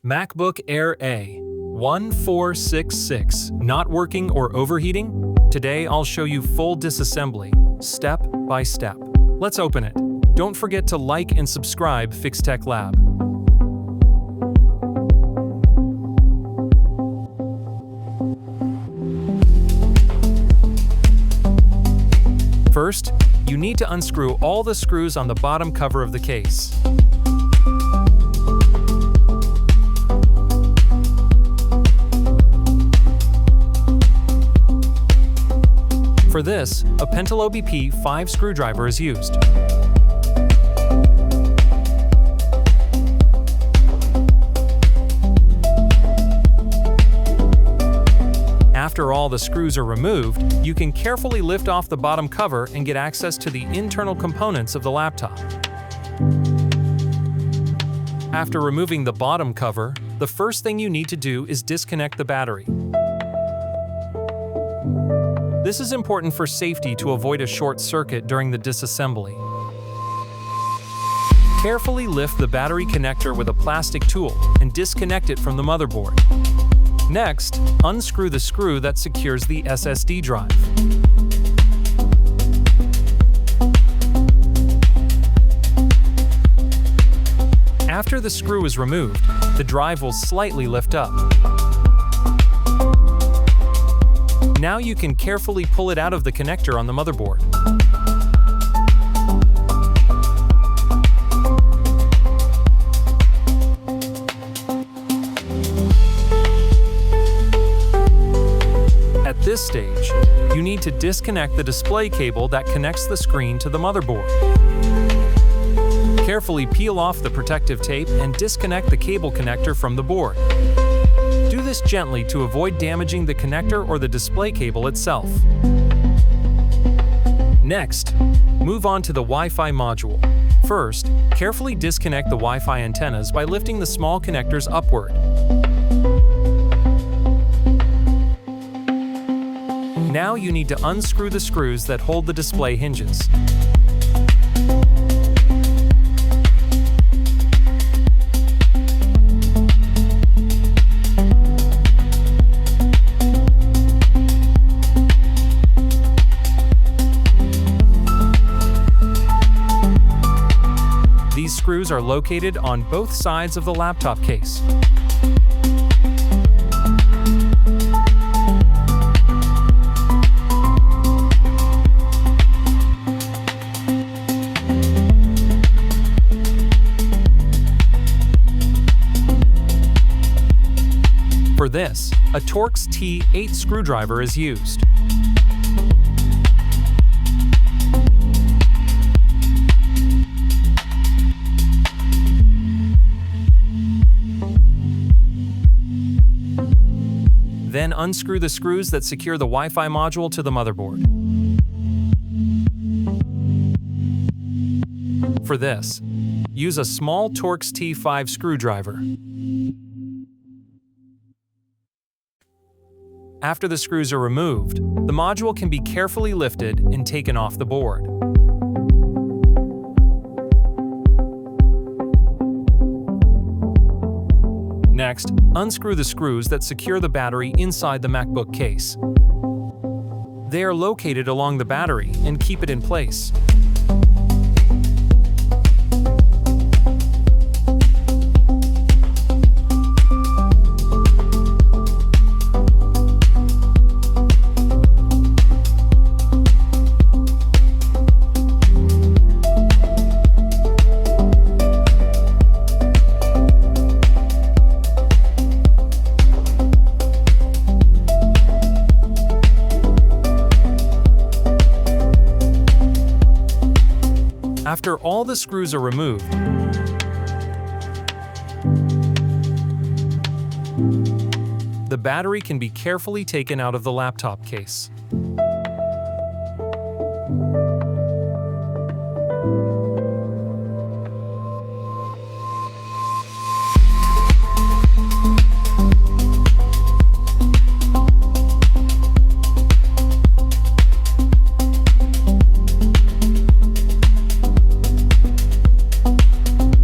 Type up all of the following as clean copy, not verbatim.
MacBook Air A1466 not working or overheating? Today I'll show you full disassembly, step by step. Let's open it. Don't forget to like and subscribe FixTech Lab. First, you need to unscrew all the screws on the bottom cover of the case. For this, a Pentel OBP 5 screwdriver is used. After all the screws are removed, you can carefully lift off the bottom cover and get access to the internal components of the laptop. After removing the bottom cover, the first thing you need to do is disconnect the battery. This is important for safety to avoid a short circuit during the disassembly. Carefully lift the battery connector with a plastic tool and disconnect it from the motherboard. Next, unscrew the screw that secures the SSD drive. After the screw is removed, the drive will slightly lift up. Now you can carefully pull it out of the connector on the motherboard. At this stage, you need to disconnect the display cable that connects the screen to the motherboard. Carefully peel off the protective tape and disconnect the cable connector from the board. Do this gently to avoid damaging the connector or the display cable itself. Next, move on to the Wi-Fi module. First, carefully disconnect the Wi-Fi antennas by lifting the small connectors upward. Now you need to unscrew the screws that hold the display hinges. These screws are located on both sides of the laptop case. For this, a Torx T8 screwdriver is used. Then unscrew the screws that secure the Wi-Fi module to the motherboard. For this, use a small Torx T5 screwdriver. After the screws are removed, the module can be carefully lifted and taken off the board. Next, unscrew the screws that secure the battery inside the MacBook case. They are located along the battery and keep it in place. After all the screws are removed, the battery can be carefully taken out of the laptop case.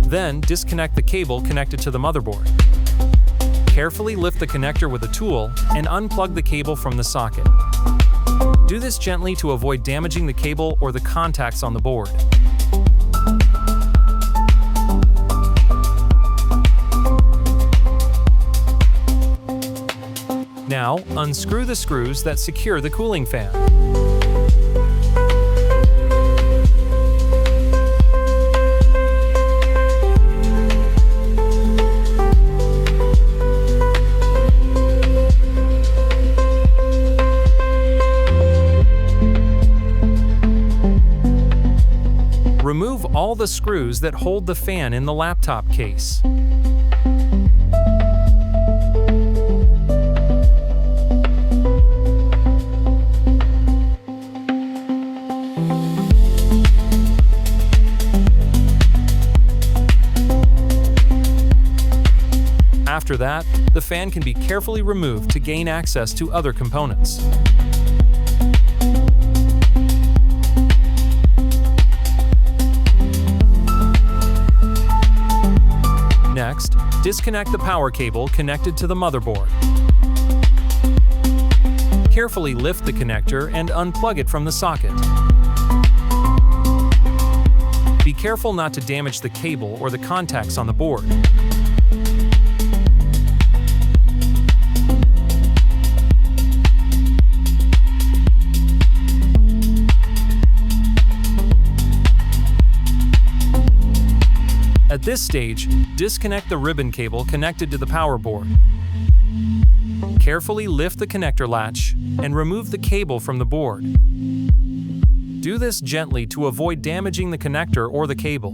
Then disconnect the cable connected to the motherboard. Carefully lift the connector with a tool and unplug the cable from the socket. Do this gently to avoid damaging the cable or the contacts on the board. Now, unscrew the screws that secure the cooling fan. Remove all the screws that hold the fan in the laptop case. After that, the fan can be carefully removed to gain access to other components. Next, disconnect the power cable connected to the motherboard. Carefully lift the connector and unplug it from the socket. Be careful not to damage the cable or the contacts on the board. At this stage, disconnect the ribbon cable connected to the power board. Carefully lift the connector latch and remove the cable from the board. Do this gently to avoid damaging the connector or the cable.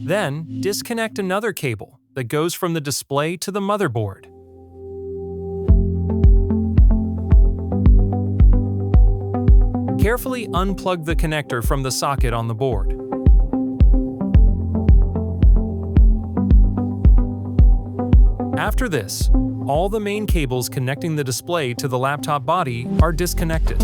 Then, disconnect another cable that goes from the display to the motherboard. Carefully unplug the connector from the socket on the board. After this, all the main cables connecting the display to the laptop body are disconnected.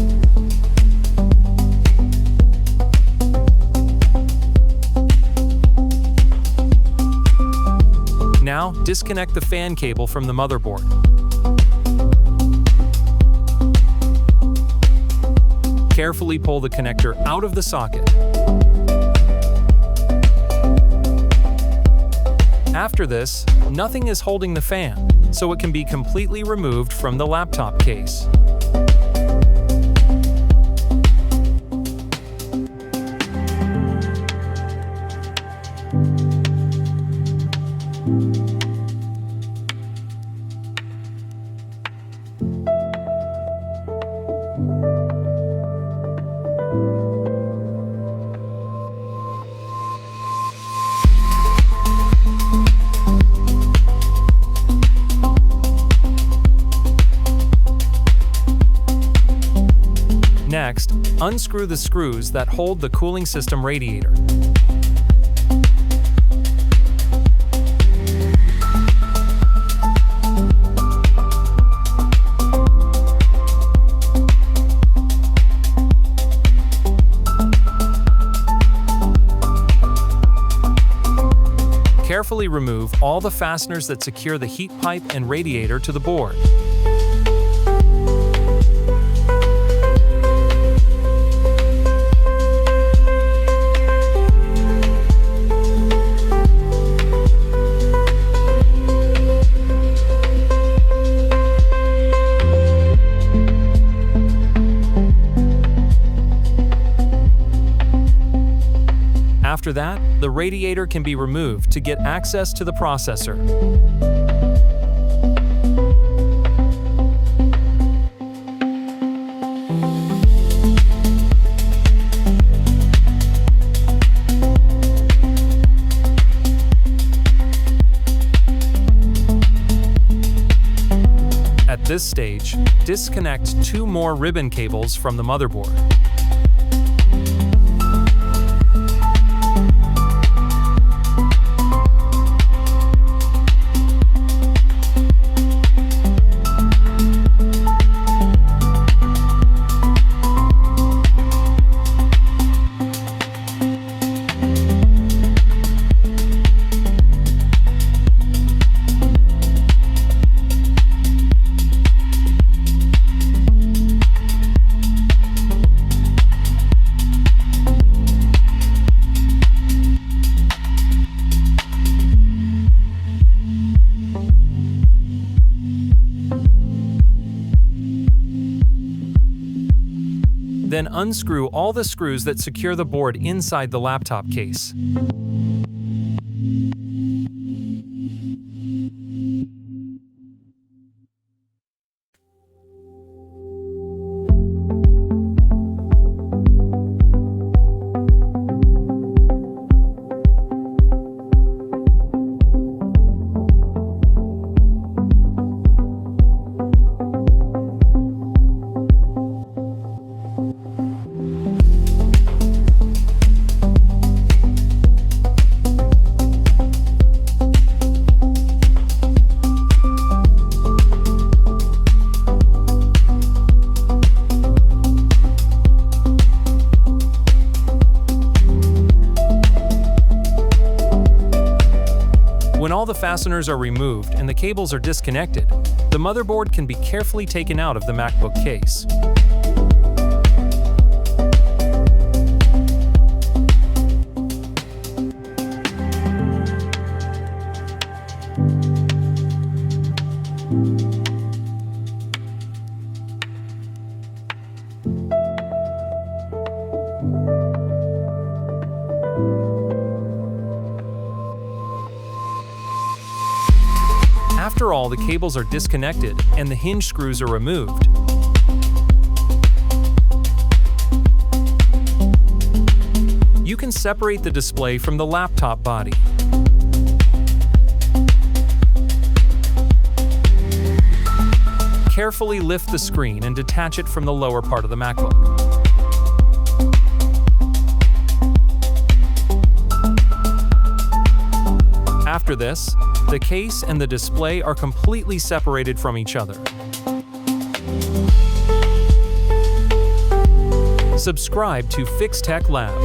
Now, disconnect the fan cable from the motherboard. Carefully pull the connector out of the socket. After this, nothing is holding the fan, so it can be completely removed from the laptop case. Next, unscrew the screws that hold the cooling system radiator. Carefully remove all the fasteners that secure the heat pipe and radiator to the board. After that, the radiator can be removed to get access to the processor. At this stage, disconnect 2 more ribbon cables from the motherboard. Then unscrew all the screws that secure the board inside the laptop case. When all the fasteners are removed and the cables are disconnected, the motherboard can be carefully taken out of the MacBook case. After all the cables are disconnected and the hinge screws are removed, you can separate the display from the laptop body. Carefully lift the screen and detach it from the lower part of the MacBook. After this, the case and the display are completely separated from each other. Subscribe to Fix Tech Lab.